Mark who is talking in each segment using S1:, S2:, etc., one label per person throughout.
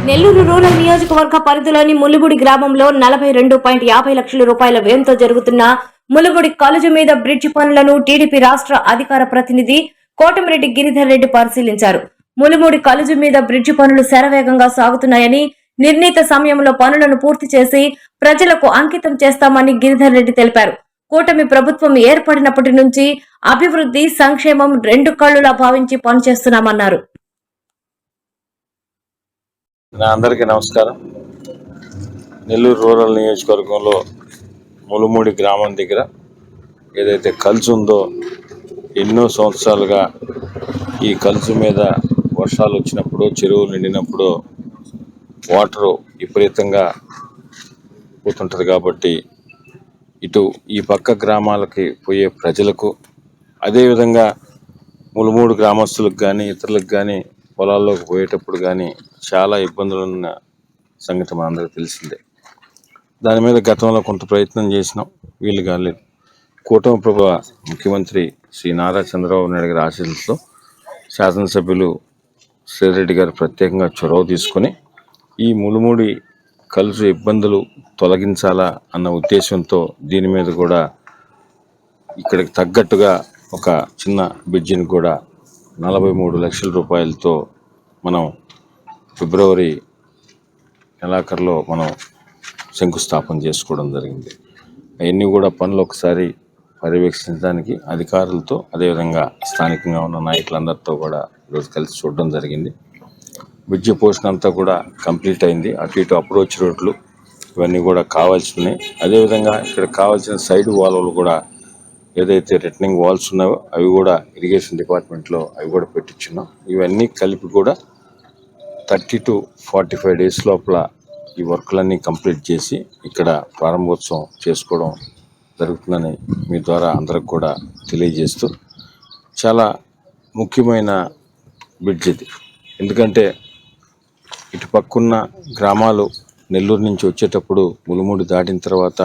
S1: Nellore rural నియోజకవర్గ పరిధిలోని ములుగుడి గ్రామంలో 42.50 లక్షల రూపాయల వ్యయంతో జరుగుతున్న ములుగుడి కాలేజీ మీద బ్రిడ్జి పనులను టీడీపీ రాష్ట్ర అధికార ప్రతినిధి కోటమిరెడ్డి గిరిధర్ రెడ్డి పరిశీలించారు. ములుగుడి కాలేజీ మీద బ్రిడ్జి పనులు శరవేగంగా సాగుతున్నాయని, నిర్ణీత సమయంలో పనులను పూర్తి చేసి ప్రజలకు అంకితం చేస్తామని గిరిధర్ రెడ్డి తెలిపారు. కూటమి ప్రభుత్వం ఏర్పడినప్పటి నుంచి అభివృద్ధి, సంక్షేమం రెండు కళ్లులా భావించి పనిచేస్తున్నామన్నారు.
S2: అందరికీ నమస్కారం. నెల్లూరు రూరల్ నియోజకవర్గంలో ములుమూడి గ్రామం దగ్గర ఏదైతే కల్చు ఉందో, ఎన్నో సంవత్సరాలుగా ఈ కల్చు మీద వర్షాలు వచ్చినప్పుడు, చెరువులు నిండినప్పుడు వాటరు విపరీతంగా పోతుంటుంది. కాబట్టి ఇటు ఈ పక్క గ్రామాలకి పోయే ప్రజలకు, అదేవిధంగా ములుమూడు గ్రామస్తులకు కానీ ఇతరులకు కానీ పొలాల్లోకి పోయేటప్పుడు కానీ చాలా ఇబ్బందులు ఉన్న సంగతి మనందరికీ తెలిసిందే. దాని మీద గతంలో కొంత ప్రయత్నం చేసినాం, వీలు కాలేదు. కూటమి ప్రభుత్వ ముఖ్యమంత్రి శ్రీ నారా చంద్రబాబు నాయుడు గారి ఆశీస్సులతో శాసనసభ్యులు శ్రీరెడ్డి గారు ప్రత్యేకంగా చొరవ తీసుకొని ఈ ములుమూడి కలుసు ఇబ్బందులు తొలగించాలా అన్న ఉద్దేశంతో దీని మీద కూడా ఇక్కడికి తగ్గట్టుగా ఒక చిన్న బ్రిడ్జిని కూడా 43 లక్షల రూపాయలతో మనం ఫిబ్రవరి నెలాఖరులో మనం శంకుస్థాపన చేసుకోవడం జరిగింది. అవన్నీ కూడా పనులు ఒకసారి పర్యవేక్షించడానికి అధికారులతో, అదేవిధంగా స్థానికంగా ఉన్న నాయకులందరితో కూడా ఈరోజు కలిసి చూడడం జరిగింది. బ్రిడ్జి పోర్షన్ అంతా కూడా కంప్లీట్ అయింది. అటు ఇటు అప్రోచ్ రోడ్లు ఇవన్నీ కూడా కావాల్సినాయి. అదేవిధంగా ఇక్కడ కావాల్సిన సైడ్ వాల్వలు కూడా, ఏదైతే రిటర్నింగ్ వాల్స్ ఉన్నాయో అవి కూడా ఇరిగేషన్ డిపార్ట్మెంట్లో అవి కూడా పెట్టించున్నాం. ఇవన్నీ కలిపి కూడా 30 to 45 డేస్ లోపల ఈ వర్క్లన్నీ కంప్లీట్ చేసి ఇక్కడ ప్రారంభోత్సవం చేసుకోవడం జరుగుతుందని మీ ద్వారా అందరికి కూడా తెలియజేస్తూ, చాలా ముఖ్యమైన బ్రిడ్జ్ ఇది. ఎందుకంటే ఇటు పక్కున్న గ్రామాలు నెల్లూరు నుంచి వచ్చేటప్పుడు ములుమూడి దాటిన తర్వాత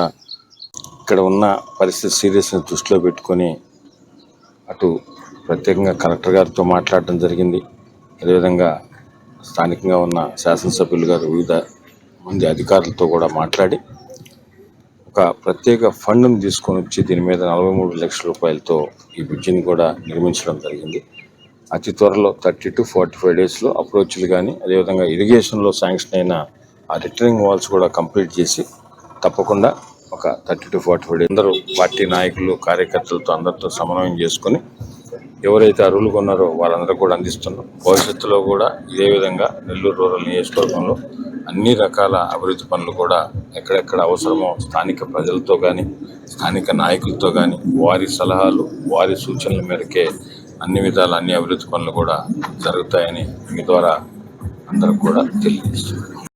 S2: ఇక్కడ ఉన్న పరిస్థితి సీరియస్ని దృష్టిలో పెట్టుకొని అటు ప్రత్యేకంగా కలెక్టర్ గారితో మాట్లాడడం జరిగింది. అదేవిధంగా స్థానికంగా ఉన్న శాసనసభ్యులు గారు వివిధ మంది అధికారులతో కూడా మాట్లాడి ఒక ప్రత్యేక ఫండ్ను తీసుకొని వచ్చి దీని మీద 43 లక్షల రూపాయలతో ఈ బ్రిడ్జిని కూడా నిర్మించడం జరిగింది. అతి త్వరలో 30 to 45 డేస్లో అప్రోచ్లు కానీ, అదేవిధంగా ఇరిగేషన్లో శాంక్షన్ అయిన ఆ రిటర్నింగ్ వాల్స్ కూడా కంప్లీట్ చేసి తప్పకుండా ఒక 30 to 45 డేస్ అందరూ పార్టీ నాయకులు, కార్యకర్తలతో అందరితో సమన్వయం చేసుకొని ఎవరైతే అర్హులుగా ఉన్నారో వాళ్ళందరూ కూడా అందిస్తున్నాం. భవిష్యత్తులో కూడా ఇదే విధంగా నెల్లూరు రూరల్ నియోజకవర్గంలో అన్ని రకాల అభివృద్ధి పనులు కూడా ఎక్కడెక్కడ అవసరమో స్థానిక ప్రజలతో కానీ, స్థానిక నాయకులతో కానీ వారి సలహాలు, వారి సూచనల మేరకే అన్ని విధాల అన్ని అభివృద్ధి పనులు కూడా జరుగుతాయని మీ ద్వారా అందరికి కూడా తెలియజేస్తున్నాం.